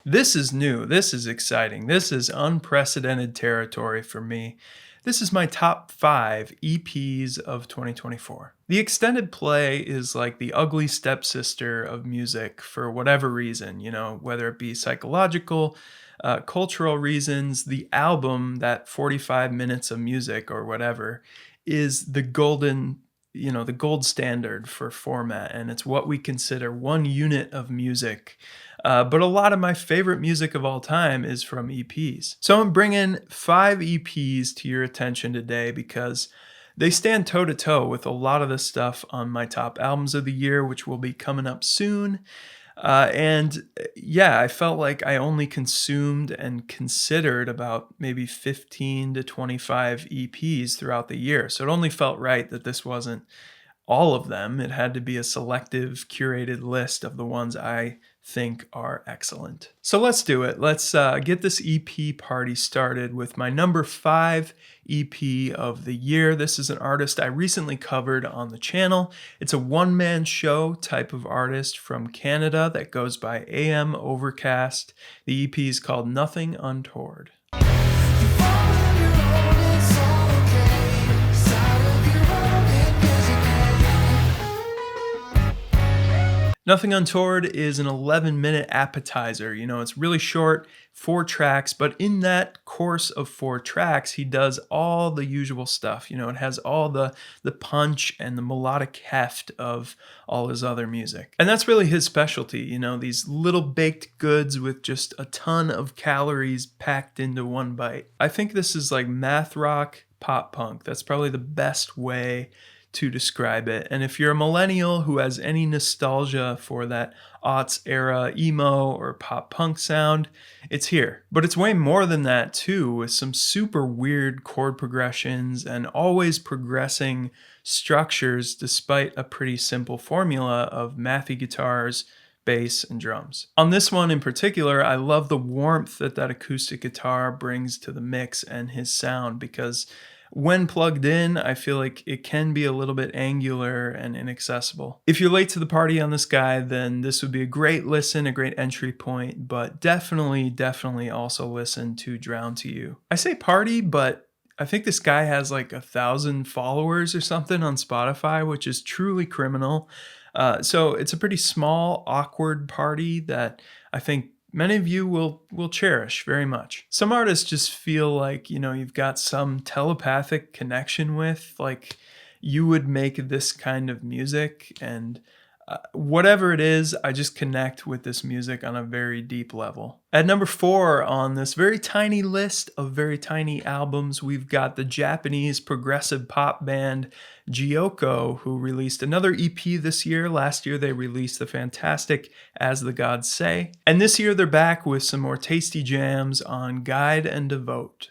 This is new. This is exciting. This is unprecedented territory for me. This is my top 5 EPs of 2024. The extended play is like the ugly stepsister of music for whatever reason, whether it be psychological, cultural reasons. The album, that 45 minutes of music or whatever, is the gold standard for format, and it's what we consider one unit of music. But a lot of my favorite music of all time is from EPs. So I'm bringing 5 EPs to your attention today because they stand toe to toe with a lot of the stuff on my top albums of the year, which will be coming up soon. Yeah, I felt like I only consumed and considered about maybe 15 to 25 EPs throughout the year. So it only felt right that this wasn't all of them. It had to be a selective, curated list of the ones I think are excellent. So let's do it. Let's get this EP party started with my number 5 EP of the year. This is an artist I recently covered on the channel. It's a one-man show type of artist from Canada that goes by AM Overcast. The EP is called Nothing Untoward. Nothing Untoward is an 11-minute appetizer. It's really short, 4 tracks, but in that course of 4 tracks, he does all the usual stuff. It has all the punch and the melodic heft of all his other music. And that's really his specialty, these little baked goods with just a ton of calories packed into one bite. I think this is like math rock, pop punk. That's probably the best way to describe it. And if you're a millennial who has any nostalgia for that aughts era emo or pop punk sound, it's here. But it's way more than that too, with some super weird chord progressions and always progressing structures despite a pretty simple formula of mathy guitars, bass, and drums. On this one in particular, I love the warmth that acoustic guitar brings to the mix and his sound, because when plugged in, I feel like it can be a little bit angular and inaccessible. If you're late to the party on this guy, then this would be a great listen, a great entry point, but definitely also listen to Drown to You. I say party, but I think this guy has like 1,000 followers or something on Spotify, which is truly criminal. So it's a pretty small, awkward party that I think many of you will cherish very much. Some artists just feel like, you've got some telepathic connection with, like you would make this kind of music, and whatever it is, I just connect with this music on a very deep level. At number 4 on this very tiny list of very tiny albums, we've got the Japanese progressive pop band Joko, who released another EP this year. Last year, they released the fantastic As the Gods Say. And this year, they're back with some more tasty jams on Guide and Devote.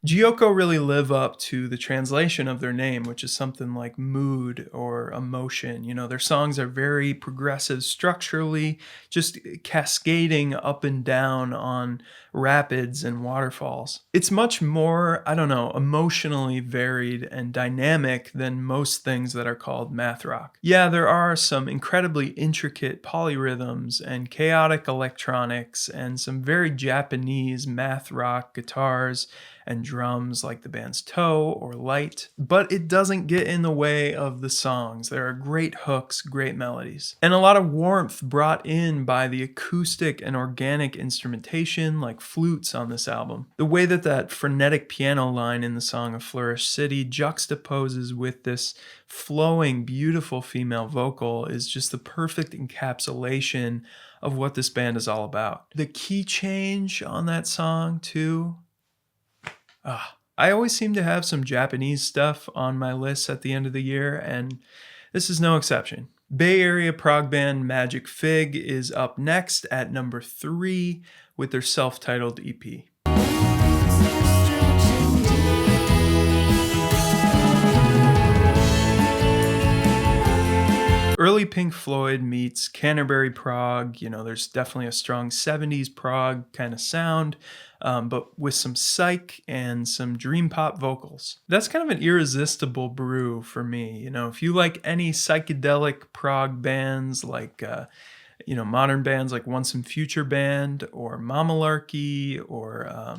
Joko really live up to the translation of their name, which is something like mood or emotion. Their songs are very progressive structurally, just cascading up and down on rapids and waterfalls. It's much more, emotionally varied and dynamic than most things that are called math rock. Yeah, there are some incredibly intricate polyrhythms and chaotic electronics and some very Japanese math rock guitars and drums like the band's Toe or Light, but it doesn't get in the way of the songs. There are great hooks, great melodies, and a lot of warmth brought in by the acoustic and organic instrumentation like flutes on this album. The way that frenetic piano line in the song of Flourish City juxtaposes with this flowing, beautiful female vocal is just the perfect encapsulation of what this band is all about. The key change on that song too, I always seem to have some Japanese stuff on my list at the end of the year, and this is no exception. Bay Area prog band Magic Fig is up next at number 3 with their self-titled EP. Early Pink Floyd meets Canterbury prog. There's definitely a strong 70s prog kind of sound. but with some psych and some dream pop vocals. That's kind of an irresistible brew for me. If you like any psychedelic prog bands like modern bands like Once and Future Band or Mamalarkey or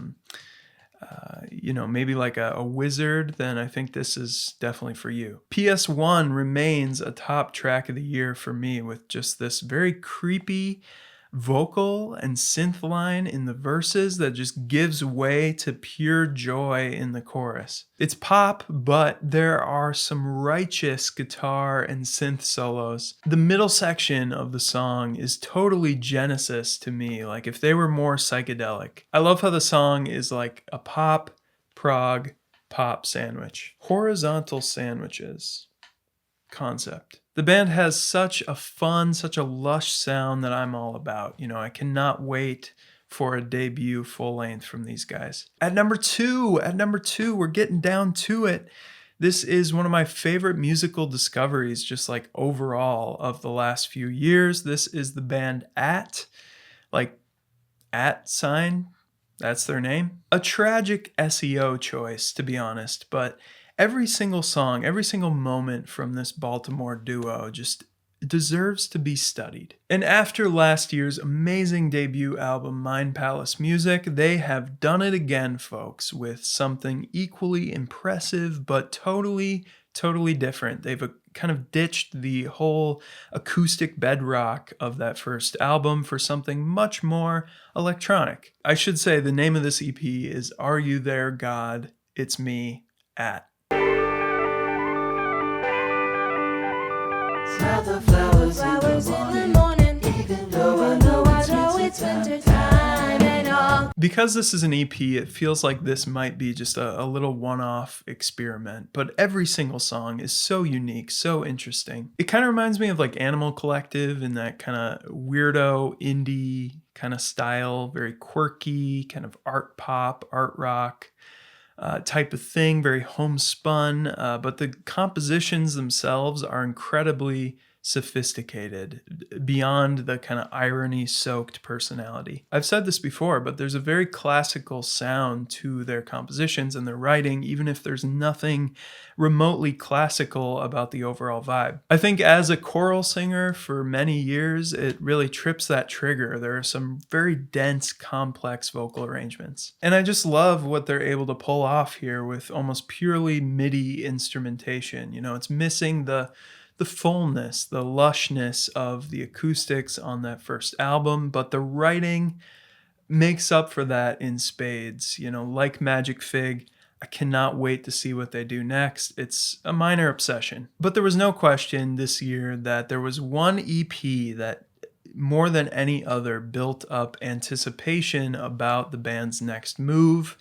maybe like a wizard, then I think this is definitely for you. PS1 remains a top track of the year for me with just this very creepy vocal and synth line in the verses that just gives way to pure joy in the chorus. It's pop, but there are some righteous guitar and synth solos. The middle section of the song is totally Genesis to me, like if they were more psychedelic. I love how the song is like a pop, prog, pop sandwich. Horizontal sandwiches concept. The band has such a fun, such a lush sound that I'm all about. I cannot wait for a debut full length from these guys. At number two, we're getting down to it. This is one of my favorite musical discoveries, just like overall of the last few years. This is the band @, that's their name. A tragic SEO choice, to be honest, but every single song, every single moment from this Baltimore duo just deserves to be studied. And after last year's amazing debut album, Mind Palace Music, they have done it again, folks, with something equally impressive, but totally different. They've kind of ditched the whole acoustic bedrock of that first album for something much more electronic. I should say the name of this EP is Are You There, God? It's Me, @. Smell the flowers in the morning, even though I know it's winter time and all. Because this is an EP, it feels like this might be just a little one-off experiment, but every single song is so unique, so interesting. It kind of reminds me of like Animal Collective in that kind of weirdo indie kind of style, very quirky, kind of art pop, art rock type of thing, very homespun, but the compositions themselves are incredibly sophisticated, beyond the kind of irony-soaked personality. I've said this before, but there's a very classical sound to their compositions and their writing, even if there's nothing remotely classical about the overall vibe. I think as a choral singer for many years, it really trips that trigger. There are some very dense, complex vocal arrangements. And I just love what they're able to pull off here with almost purely MIDI instrumentation. It's missing the fullness, the lushness of the acoustics on that first album, but the writing makes up for that in spades. Like Magic Fig, I cannot wait to see what they do next. It's a minor obsession. But there was no question this year that there was one EP that more than any other built up anticipation about the band's next move.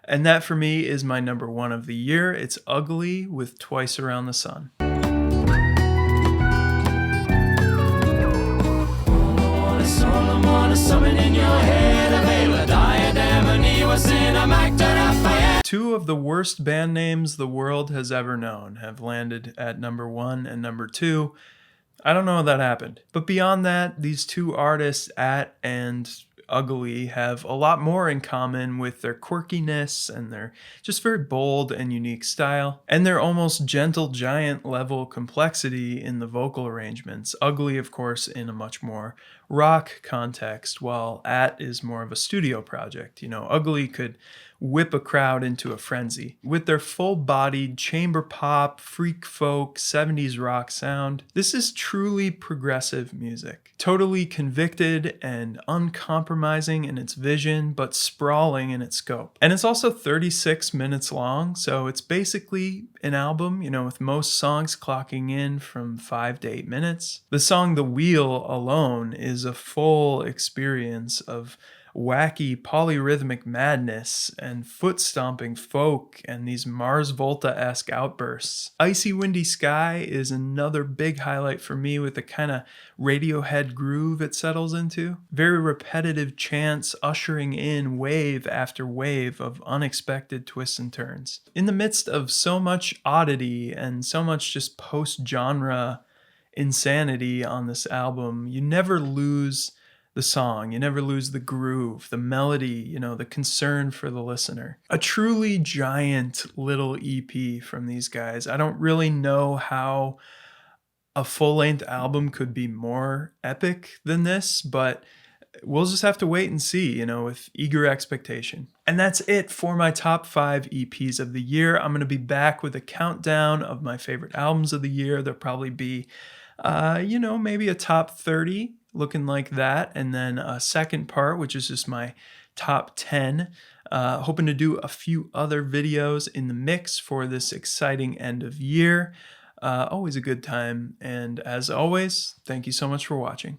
And that for me is my number one of the year. It's Ugly with Twice Around the Sun. Two of the worst band names the world has ever known have landed at number one and number two. I don't know how that happened. But beyond that, these two artists, and Ugly, have a lot more in common with their quirkiness and their just very bold and unique style, and their almost gentle giant level complexity in the vocal arrangements. Ugly, of course, in a much more rock context, while is more of a studio project. Ugly could whip a crowd into a frenzy. With their full-bodied chamber pop, freak folk, 70s rock sound, this is truly progressive music. Totally convicted and uncompromising in its vision, but sprawling in its scope. And it's also 36 minutes long, so it's basically an album, with most songs clocking in from 5 to 8 minutes. The song The Wheel alone is a full experience of wacky polyrhythmic madness and foot-stomping folk and these Mars Volta-esque outbursts. Icy Windy Sky is another big highlight for me with the kind of Radiohead groove it settles into. Very repetitive chants ushering in wave after wave of unexpected twists and turns. In the midst of so much oddity and so much just post-genre insanity on this album, you never lose the song. You never lose the groove, the melody, the concern for the listener. A truly giant little EP from these guys. I don't really know how a full-length album could be more epic than this, but we'll just have to wait and see, with eager expectation. And that's it for my top 5 EPs of the year. I'm going to be back with a countdown of my favorite albums of the year. There'll probably be, maybe a top 30 looking like that. And then a second part, which is just my top 10. Hoping to do a few other videos in the mix for this exciting end of year. Always a good time. And as always, thank you so much for watching.